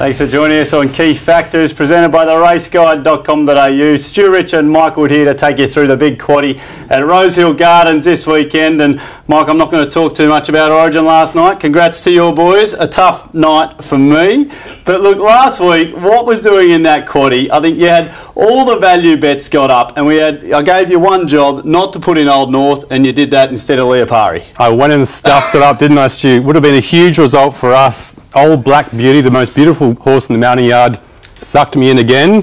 Thanks for joining us on Key Factors, presented by theraceguide.com.au. Stu Rich and Mike Wood here to take you through the big quaddie at Rosehill Gardens this weekend. And Mike, I'm not going to talk too much about Origin last night. Congrats to your boys. A tough night for me. But look, last week, what was doing in that quaddie? I think you had all the value bets got up, and I gave you one job, not to put in Old North, and you did that instead of Leopari. I went and stuffed it up, didn't I, Stu? Would have been a huge result for us. Old Black Beauty, the most beautiful horse in the mounting yard, sucked me in again.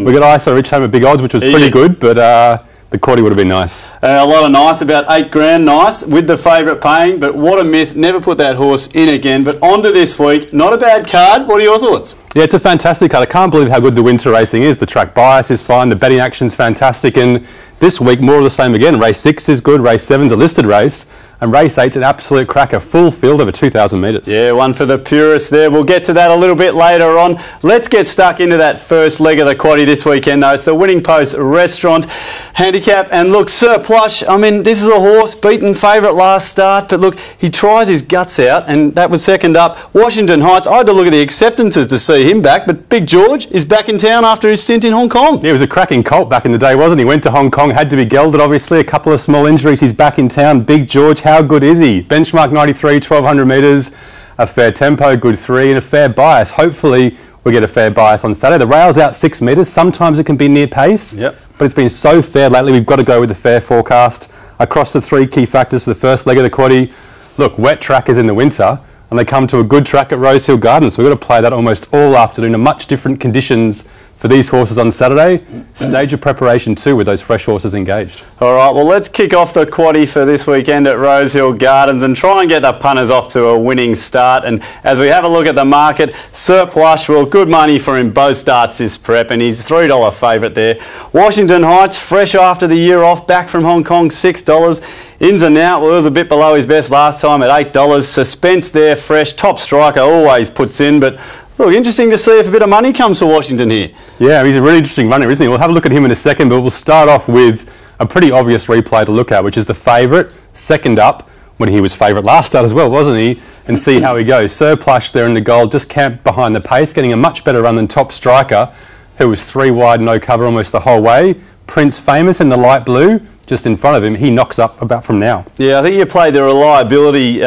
We got ISO Rich home at big odds, which was pretty good, but the quaddie would have been nice. A lot of nice, about $8 nice, with the favourite paying, but what a myth. Never put that horse in again. But on to this week, not a bad card. What are your thoughts? Yeah, it's a fantastic card. I can't believe how good the winter racing is. The track bias is fine, the betting action's fantastic, and this week more of the same again. Race 6 is good, race 7's a listed race, and race 8's an absolute cracker, full field over 2,000 metres. Yeah, one for the purists there. We'll get to that a little bit later on. Let's get stuck into that first leg of the quaddie this weekend though. It's the Winning Post Restaurant Handicap, and look, Sir Plush, I mean, this is a horse beaten favourite last start, but look, he tries his guts out, and that was second up. Washington Heights, I had to look at the acceptances to see him back, but Big George is back in town after his stint in Hong Kong. Yeah, he was a cracking colt back in the day, wasn't he? Went to Hong Kong, had to be gelded obviously, a couple of small injuries, he's back in town. Big George, how good is he? Benchmark 93, 1,200 metres, a fair tempo, good 3, and a fair bias. Hopefully we get a fair bias on Saturday. The rail's out 6 metres, sometimes it can be near pace, but it's been so fair lately, we've got to go with the fair forecast. Across the 3 key factors for the first leg of the quaddie, look, wet track is in the winter, and they come to a good track at Rosehill Gardens, so we've got to play that almost all afternoon in much different conditions for these horses on Saturday. Stage of preparation too with those fresh horses engaged. All right, well, let's kick off the quaddie for this weekend at Rosehill Gardens and try and get the punters off to a winning start. And as we have a look at the market, Sir Plush, well, good money for him both starts this prep, and he's $3 favourite there. Washington Heights, fresh after the year off, back from Hong Kong, $6. Ins and Out, well, it was a bit below his best last time at $8. Suspense there, fresh. Top Striker always puts in, but look, interesting to see if a bit of money comes to Washington here. Yeah, he's a really interesting runner, isn't he? We'll have a look at him in a second, but we'll start off with a pretty obvious replay to look at, which is the favourite, second up, when he was favourite last start as well, wasn't he? And see how he goes. Sir Plush there in the gold, just camped behind the pace, getting a much better run than Top Striker, who was 3 wide, no cover almost the whole way. Prince Famous in the light blue, just in front of him, he knocks up about from now. Yeah, I think you played the reliability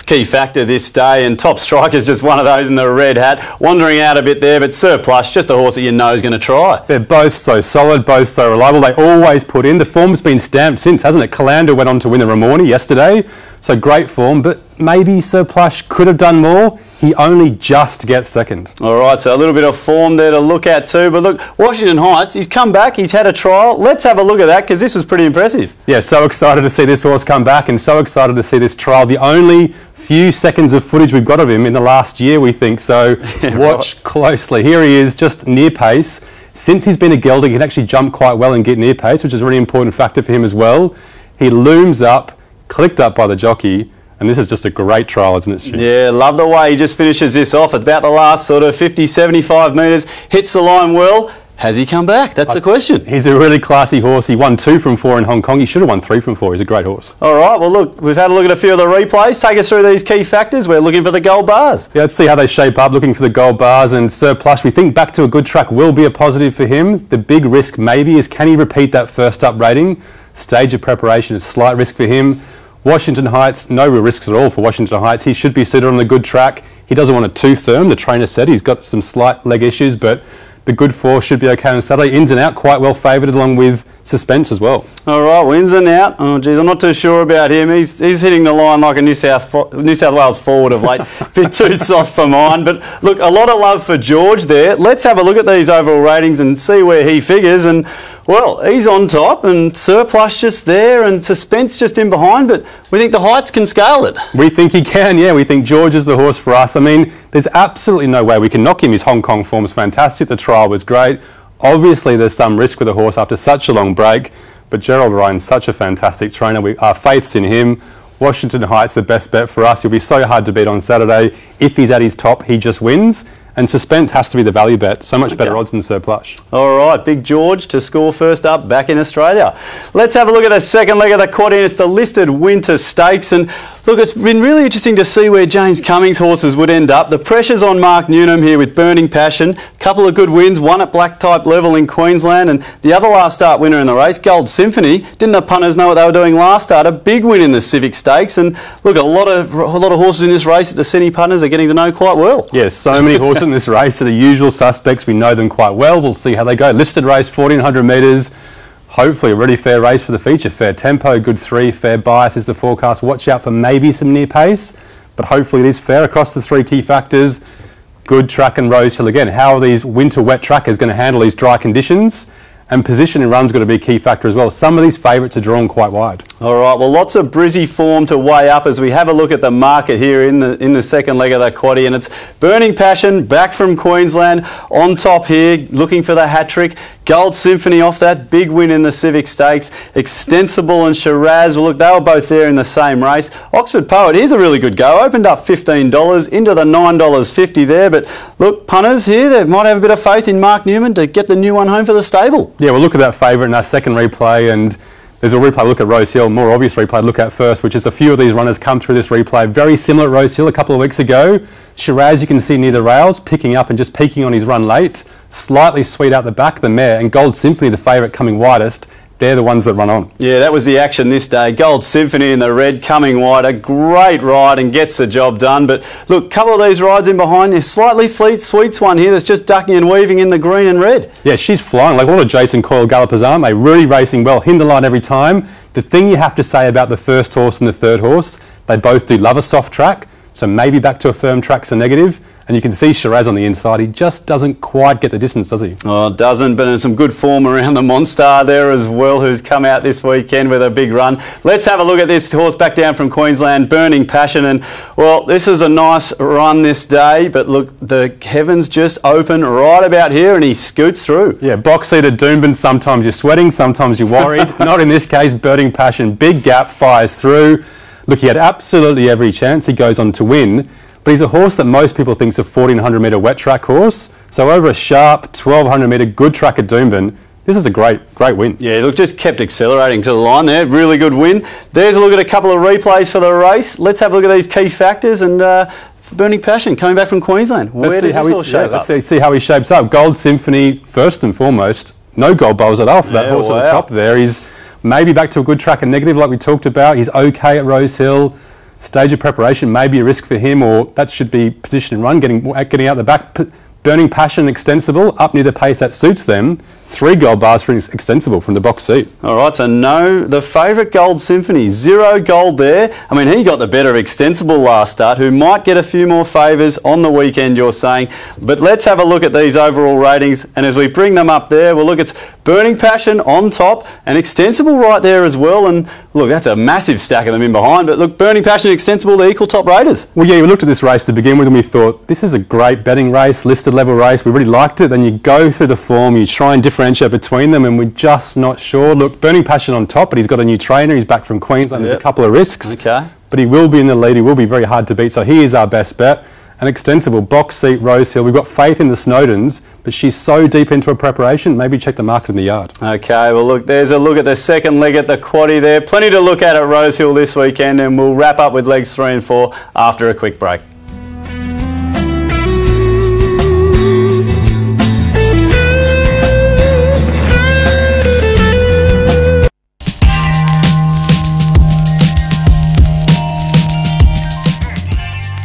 key factor this day, and Top Striker's just one of those in the red hat, wandering out a bit there, but Sir Plush, just a horse that you know is going to try. They're both so solid, both so reliable, they always put in. The form's been stamped since, hasn't it? Calander went on to win the Ramornie yesterday, so great form, but maybe Sir Plush could have done more. He only just gets second. All right, so a little bit of form there to look at too. But look, Washington Heights, he's come back, he's had a trial. Let's have a look at that, because this was pretty impressive. Yeah, so excited to see this horse come back, and so excited to see this trial. The only few seconds of footage we've got of him in the last year, we think, so watch closely. Here he is, just near pace. Since he's been a gelding, he can actually jump quite well and get near pace, which is a really important factor for him as well. He looms up, clicked up by the jockey, and this is just a great trial, isn't it, Stu? Yeah, love the way he just finishes this off. At about the last sort of 50, 75 metres, hits the line well. Has he come back? That's the question. He's a really classy horse. He won 2 from 4 in Hong Kong. He should have won 3 from 4. He's a great horse. All right, well, look, we've had a look at a few of the replays. Take us through these key factors. We're looking for the gold bars. Yeah, let's see how they shape up, looking for the gold bars. And Sir Plush, we think back to a good track will be a positive for him. The big risk maybe is, can he repeat that first up rating? Stage of preparation is slight risk for him. Washington Heights, no real risks at all for Washington Heights. He should be suited on the good track. He doesn't want it too firm. The trainer said he's got some slight leg issues, but the good 4 should be okay on Saturday. Ins and Out, quite well favoured, along with Suspense as well. All right, well, Ins and Out. Oh, geez, I'm not too sure about him. He's hitting the line like a New South Wales forward of late. A bit too soft for mine. But look, a lot of love for George there. Let's have a look at these overall ratings and see where he figures. And well, he's on top, and Sir Plush just there, and Suspense just in behind, but we think the Heights can scale it. We think he can, yeah. We think George is the horse for us. I mean, there's absolutely no way we can knock him. His Hong Kong form's fantastic. The trial was great. Obviously, there's some risk with a horse after such a long break, but Gerald Ryan's such a fantastic trainer. Our faith's in him. Washington Heights, the best bet for us. He'll be so hard to beat on Saturday. If he's at his top, he just wins. And Suspense has to be the value bet. So much better odds than Sir Plush. All right, Big George to score first up back in Australia. Let's have a look at the second leg of the quaddie. It's the listed Winter Stakes. And look, it's been really interesting to see where James Cummings' horses would end up. The pressure's on Mark Newnham here with Burning Passion. A couple of good wins, one at black type level in Queensland, and the other last start winner in the race, Gold Symphony. Didn't the punters know what they were doing last start? A big win in the Civic Stakes, and look, a lot of horses in this race that the Sydney punters are getting to know quite well. Yes, so many horses in this race are the usual suspects. We know them quite well. We'll see how they go. Listed race, 1400 metres. Hopefully a really fair race for the feature. Fair tempo, good 3, fair bias is the forecast. Watch out for maybe some near pace, but hopefully it is fair across the 3 key factors. Good track and Rosehill again. How are these winter wet trackers going to handle these dry conditions? And position and run's got to be a key factor as well. Some of these favourites are drawn quite wide. All right, well, lots of Brizzy form to weigh up as we have a look at the market here in the second leg of the quaddie, and it's Burning Passion back from Queensland on top here, looking for the hat trick. Gold Symphony off that big win in the Civic Stakes. Extensible and Shiraz, well, look, they were both there in the same race. Oxford Poet, here's a really good go. Opened up $15 into the $9.50 there, but look, punters here, they might have a bit of faith in Mark Newnham to get the new one home for the stable. Yeah, we'll look at that favourite in our second replay, and there's a replay look at Rosehill, more obvious replay look at first, which is a few of these runners come through this replay. Very similar at Rosehill a couple of weeks ago. Shiraz, you can see near the rails, picking up and just peaking on his run late. Slightly sweet out the back, the mare, and Gold Symphony, the favourite, coming widest. They're the ones that run on. Yeah, that was the action this day. Gold Symphony in the red coming wide. A great ride and gets the job done. But look, a couple of these rides in behind. There's slightly Sweets one here that's just ducking and weaving in the green and red. Yeah, she's flying. Like a lot of Jason Coyle gallopers aren't they? Really racing well. Hinderline every time. The thing you have to say about the first horse and the third horse, they both do love a soft track. So maybe back to a firm track's a negative. And you can see Shiraz on the inside. He just doesn't quite get the distance, does he? Oh, it doesn't, but in some good form around the Monstar there as well, who's come out this weekend with a big run. Let's have a look at this horse back down from Queensland, Burning Passion. And, well, this is a nice run this day, but look, the heavens just open right about here and he scoots through. Yeah, box seated Doomben, sometimes you're sweating, sometimes you're worried. Not in this case. Burning Passion, big gap, fires through. Look, he had absolutely every chance. He goes on to win. But he's a horse that most people think is a 1400 metre wet track horse. So over a sharp 1200 metre good track at Doomben, this is a great win. Yeah, look, just kept accelerating to the line there. Really good win. There's a look at a couple of replays for the race. Let's have a look at these key factors and Burning Passion coming back from Queensland. Where does this all shape up? Let's see how he shapes up. Gold Symphony, first and foremost. No gold bowls at all for that horse at the top there. He's maybe back to a good track and negative like we talked about. He's okay at Rosehill. Stage of preparation may be a risk for him, or that should be position and run, getting out the back. Burning Passion, Extensible, up near the pace that suits them. 3 gold bars for Extensible from the box seat. All right, so no, the favourite Gold Symphony, 0 gold there. I mean, he got the better of Extensible last start, who might get a few more favours on the weekend, you're saying. But let's have a look at these overall ratings, and as we bring them up there, we'll look at Burning Passion on top and Extensible right there as well. And look, that's a massive stack of them in behind. But look, Burning Passion and Extensible, the equal top raters. Well, yeah, we looked at this race to begin with and we thought, this is a great betting race, listed level race. We really liked it. Then you go through the form, you try and differentiate between them, and we're just not sure. Look, Burning Passion on top, but he's got a new trainer. He's back from Queensland. There's a couple of risks. Okay. But he will be in the lead. He will be very hard to beat. So he is our best bet. An Extensible, box seat, Rosehill. We've got faith in the Snowdens, but she's so deep into her preparation, maybe check the market in the yard. Okay, well look, there's a look at the second leg at the quaddie there. Plenty to look at Rosehill this weekend, and we'll wrap up with legs 3 and 4 after a quick break.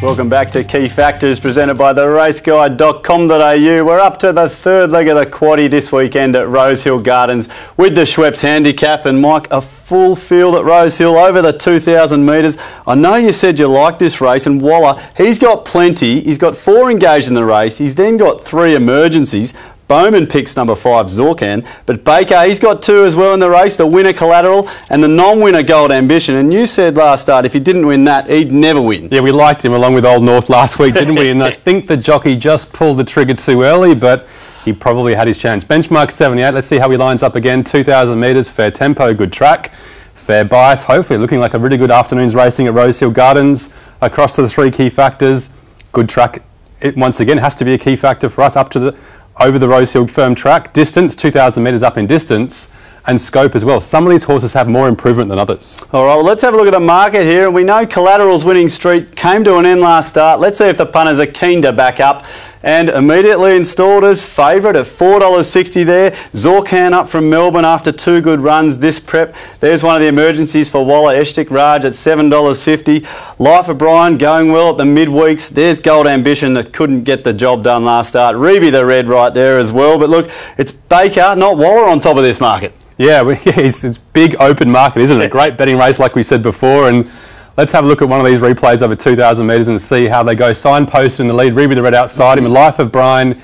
Welcome back to Key Factors, presented by theraceguide.com.au. We're up to the third leg of the quaddie this weekend at Rosehill Gardens with the Schweppes handicap. And Mike, a full field at Rosehill over the 2,000 metres. I know you said you liked this race, and Waller, he's got plenty. He's got 4 engaged in the race. He's then got 3 emergencies. Bowman picks number 5, Zorcan, but Baker, he's got 2 as well in the race, the winner Collateral and the non-winner Gold Ambition. And you said last start if he didn't win that, he'd never win. Yeah, we liked him along with Old North last week, didn't we? And I think the jockey just pulled the trigger too early, but he probably had his chance. Benchmark 78, let's see how he lines up again. 2,000 metres, fair tempo, good track, fair bias, hopefully looking like a really good afternoon's racing at Rosehill Gardens. Across to the 3 key factors, good track. It once again has to be a key factor for us up to over the Rosehill firm track. Distance, 2,000 metres up in distance. and scope as well. Some of these horses have more improvement than others. All right, well, let's have a look at the market here. And we know Collateral's winning streak came to an end last start. Let's see if the punters are keen to back up. And immediately installed as favourite at $4.60 there. Zorkan up from Melbourne after 2 good runs this prep. There's one of the emergencies for Waller Eshtik Raj at $7.50. Life of Brian going well at the midweeks. There's Gold Ambition that couldn't get the job done last start. Reby the red right there as well. But look, it's Baker, not Waller, on top of this market. Yeah, it's big open market, isn't it? A great betting race like we said before. And let's have a look at one of these replays over 2,000 metres and see how they go. Signposted in the lead, Reby the red outside him, and Life of Brian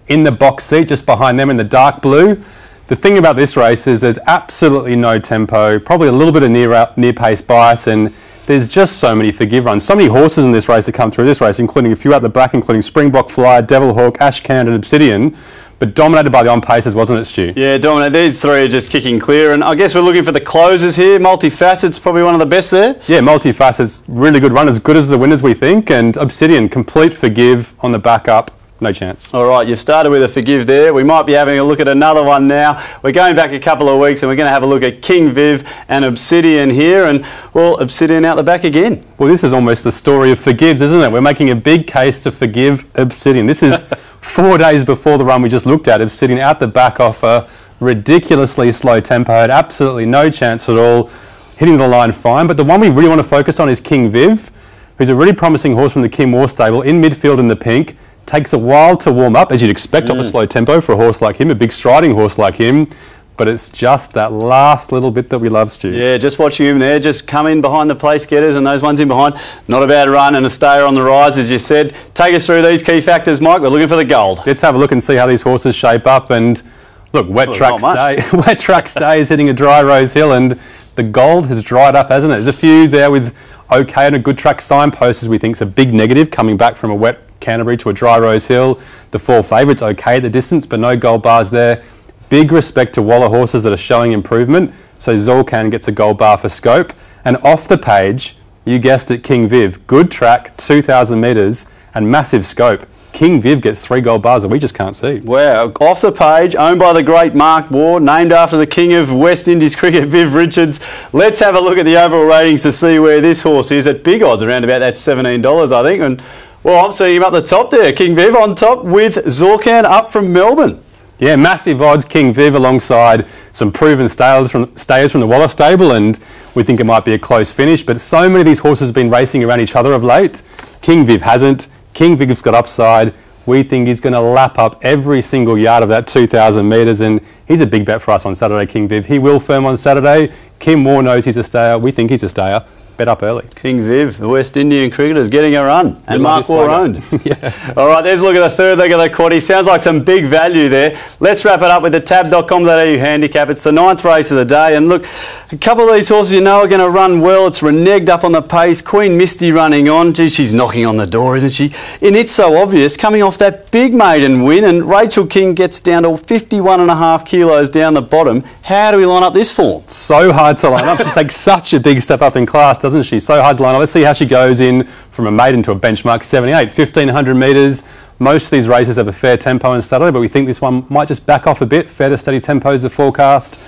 in the box seat just behind them in the dark blue. The thing about this race is there's absolutely no tempo, probably a little bit of near pace bias, and there's just so many forgive runs. So many horses in this race that come through this race, including a few out the back, including Springbok Flyer, Devil Hawk, Ashcan and Obsidian. But dominated by the on-paces, wasn't it, Stu? Yeah, dominated. These three are just kicking clear. And I guess we're looking for the closers here. Multifacet's probably one of the best there. Yeah, Multifacet's really good run, as good as the winners, we think. And Obsidian, complete forgive on the back up. No chance. All right, you've started with a forgive there. We might be having a look at another one now. We're going back a couple of weeks and we're going to have a look at King Viv and Obsidian here. And, well, Obsidian out the back again. Well, this is almost the story of forgives, isn't it? We're making a big case to forgive Obsidian. This is 4 days before the run we just looked at. Obsidian out the back off a ridiculously slow tempo. Had absolutely no chance at all. Hitting the line fine. But the one we really want to focus on is King Viv, who's a really promising horse from the Kim Moore stable in midfield in the pink. Takes a while to warm up, as you'd expect off a slow tempo for a horse like him, a big striding horse like him. But it's just that last little bit that we love, Stu. Yeah, just watching him there, just come in behind the place getters and those ones in behind. Not a bad run and a stayer on the rise, as you said. Take us through these key factors, Mike. We're looking for the gold. Let's have a look and see how these horses shape up. And look, Wet Track Stay is hitting a dry Rosehill, and the gold has dried up, hasn't it? There's a few there with okay and a good track signposts, we think is a big negative coming back from a wet Canterbury to a dry Rosehill. The 4 favourites okay at the distance, but no gold bars there. Big respect to Waller horses that are showing improvement. So Zorkan gets a gold bar for scope. And off the page, you guessed it, King Viv. Good track, 2,000 metres and massive scope. King Viv gets 3 gold bars that we just can't see. Wow, off the page, owned by the great Mark Ward, named after the king of West Indies cricket, Viv Richards. Let's have a look at the overall ratings to see where this horse is at big odds, around about that $17, I think. And well, I'm seeing him up the top there. King Viv on top with Zorkan up from Melbourne. Yeah, massive odds. King Viv alongside some proven stayers from the Waller stable, and we think it might be a close finish. But so many of these horses have been racing around each other of late. King Viv hasn't. King Viv's got upside. We think he's going to lap up every single yard of that 2,000 metres, and he's a big bet for us on Saturday, King Viv. He will firm on Saturday. Kim Moore knows he's a stayer. We think he's a stayer. Bet up early. King Viv, the West Indian cricketer's getting a run. And Mark Ward owned. Yeah. All right, there's a look at the third leg of the quaddie. Sounds like some big value there. Let's wrap it up with the tab.com.au handicap. It's the 9th race of the day. And look, a couple of these horses you know are going to run well. It's Reneged up on the pace. Queen Misty running on. Gee, she's knocking on the door, isn't she? And It's So Obvious, coming off that big maiden win. And Rachel King gets down to 51.5 kilos down the bottom. How do we line up this form? So hard to line up. She takes such a big step up in class, doesn't she? So hard to line up. Let's see how she goes in from a maiden to a benchmark 78, 1,500 metres. Most of these races have a fair tempo on Saturday, but we think this one might just back off a bit. Fair to steady tempo is the forecast.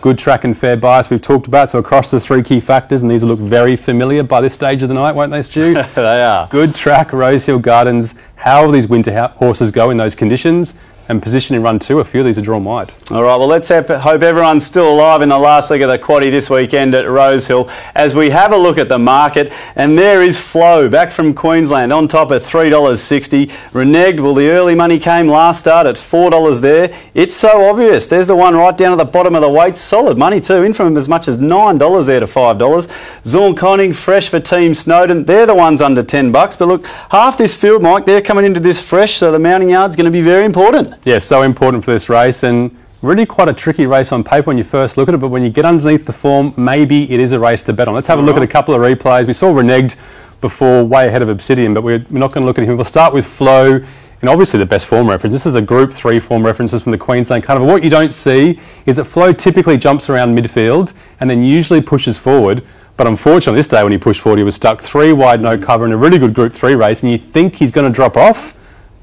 Good track and fair bias we've talked about. So across the 3 key factors, and these will look very familiar by this stage of the night, won't they, Stu? They are. Good track, Rosehill Gardens. How will these winter horses go in those conditions? And position in run 2, a few of these are drawn wide. All right, well, let's hope everyone's still alive in the last leg of the quaddie this weekend at Rosehill as we have a look at the market. And there is Flow, back from Queensland, on top at $3.60. Reneged, well, the early money came last start at $4 there. It's So Obvious. There's the one right down at the bottom of the weights. Solid money too, in from as much as $9 there to $5. Zorn Conning, fresh for Team Snowden. They're the ones under $10. But look, half this field, Mike, they're coming into this fresh, so the mounting yard's going to be very important. Yeah, so important for this race, and really quite a tricky race on paper when you first look at it, but when you get underneath the form, maybe it is a race to bet on. Let's have a look at a couple of replays. We saw Reneged before, way ahead of Obsidian, but we're not going to look at him. We'll start with Flow, and obviously the best form reference. This is a Group 3 form references from the Queensland Carnival. What you don't see is that Flow typically jumps around midfield and then usually pushes forward, but unfortunately this day when he pushed forward, he was stuck 3 wide, no cover in a really good Group 3 race, and you think he's going to drop off,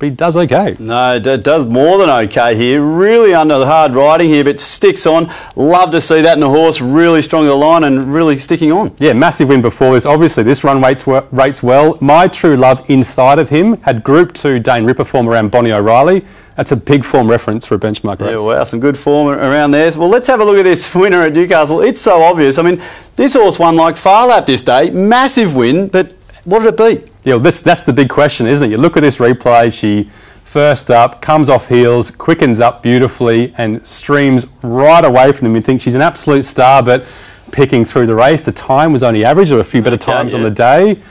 but he does okay. No, it does more than okay here. Really under the hard riding here, but sticks on. Love to see that in a horse. Really strong to the line and really sticking on. Yeah, massive win before this. Obviously, this run rates well. My True Love inside of him had Group 2 Dane Ripper form around Bonnie O'Reilly. That's a big form reference for a benchmark race. Yeah, wow, some good form around there. Well, let's have a look at this winner at Newcastle. It's so obvious. I mean, this horse won like Far Lap this day. Massive win, but what did it beat? Yeah, well, that's the big question, isn't it? You look at this replay, she first up, comes off heels, quickens up beautifully and streams right away from them. You think she's an absolute star, but picking through the race, the time was only average. There were a few better times on the day.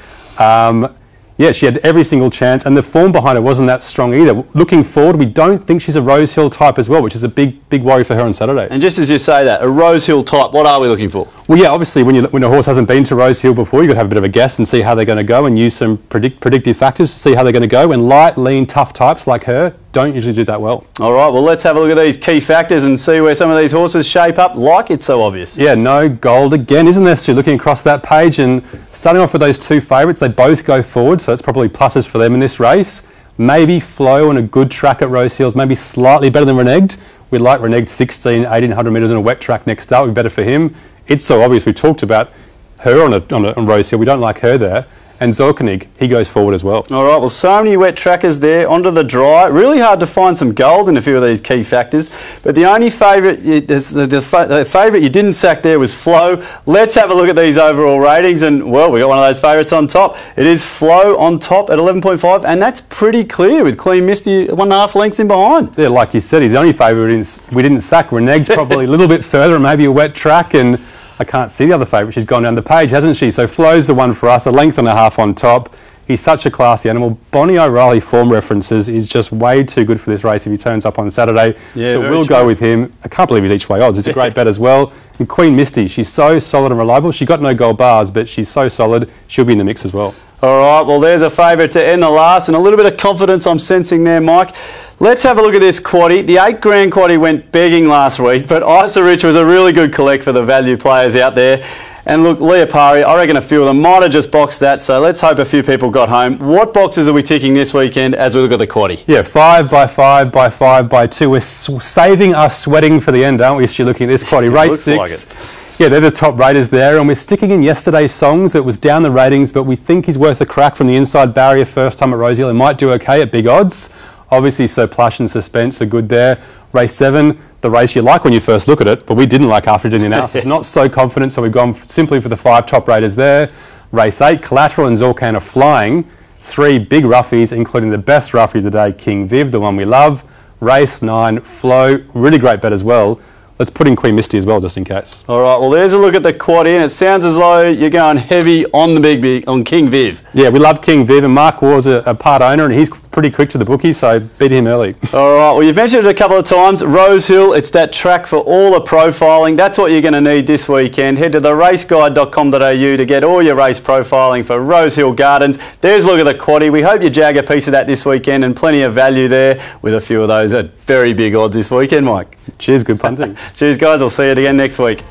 Yeah, she had every single chance, and the form behind her wasn't that strong either. Looking forward, we don't think she's a Rosehill type as well, which is a big worry for her on Saturday. And just as you say that, a Rosehill type, what are we looking for? Well, yeah, obviously when a horse hasn't been to Rosehill before, you've got to have a bit of a guess and see how they're going to go and use some predictive factors to see how they're going to go. And light, lean, tough types like her don't usually do that well. All right, well, let's have a look at these key factors and see where some of these horses shape up like it's so obvious. Yeah, no gold again, isn't there, Stu? Looking across that page and starting off with those two favourites, they both go forward, so it's probably pluses for them in this race. Maybe Flow on a good track at Rosehill's, maybe slightly better than Reneged. We'd like Reneged 1800 metres on a wet track next start, would be better for him. It's so obvious, we talked about her on Rosehill, we don't like her there. And Zorkanig, he goes forward as well. All right, well, so many wet trackers there, onto the dry. Really hard to find some gold in a few of these key factors. But the only favourite, the favourite you didn't sack there was Flow. Let's have a look at these overall ratings. And, well, we got one of those favourites on top. It is Flow on top at 11.5, and that's pretty clear with Clean Misty 1.5 lengths in behind. Yeah, like you said, he's the only favourite we didn't sack. Reneged probably a little bit further and maybe a wet track, and I can't see the other favourite. She's gone down the page, hasn't she? So Flow's the one for us, a length and a half on top. He's such a classy animal. Bonnie O'Reilly form references is just way too good for this race if he turns up on Saturday. Yeah, so we'll go with him. I can't believe he's each way odds. It's a great bet as well. And Queen Misty, she's so solid and reliable. She got no gold bars, but she's so solid, she'll be in the mix as well. All right, well, there's a favourite to end the last, and a little bit of confidence I'm sensing there, Mike. Let's have a look at this quaddie. The 8 grand quaddie went begging last week, but Isa Rich was a really good collect for the value players out there. And look, Leopari, I reckon a few of them might have just boxed that, so let's hope a few people got home. What boxes are we ticking this weekend as we look at the quaddie? Yeah, 5 by 5 by 5 by 2. We're saving our sweating for the end, aren't we, Stu, looking at this quaddie? Race 6. Like it. Yeah, they're the top raters there, and we're sticking in yesterday's songs. It was down the ratings, but we think he's worth a crack from the inside barrier first time at Rosehill. He might do okay at big odds. Obviously, So Plush and Suspense are good there. Race 7, the race you like when you first look at it, but we didn't like after doing the analysis. Not so confident, so we've gone simply for the 5 top raters there. Race 8, Collateral and Zorkan are flying. 3 big roughies, including the best roughie of the day, King Viv, the one we love. Race 9, Flow, really great bet as well. Let's put in Queen Misty as well, just in case. All right, well, there's a look at the quaddie, and it sounds as though you're going heavy on the on King Viv. Yeah, we love King Viv, and Mark Ward's a part owner, and he's pretty quick to the bookie, so beat him early. All right, well, you've mentioned it a couple of times. Rosehill, it's that track for all the profiling. That's what you're going to need this weekend. Head to theraceguide.com.au to get all your race profiling for Rosehill Gardens. There's a look at the quaddie. We hope you jag a piece of that this weekend, and plenty of value there with a few of those at very big odds this weekend, Mike. Cheers, good punting. Cheers, guys. I'll see you again next week.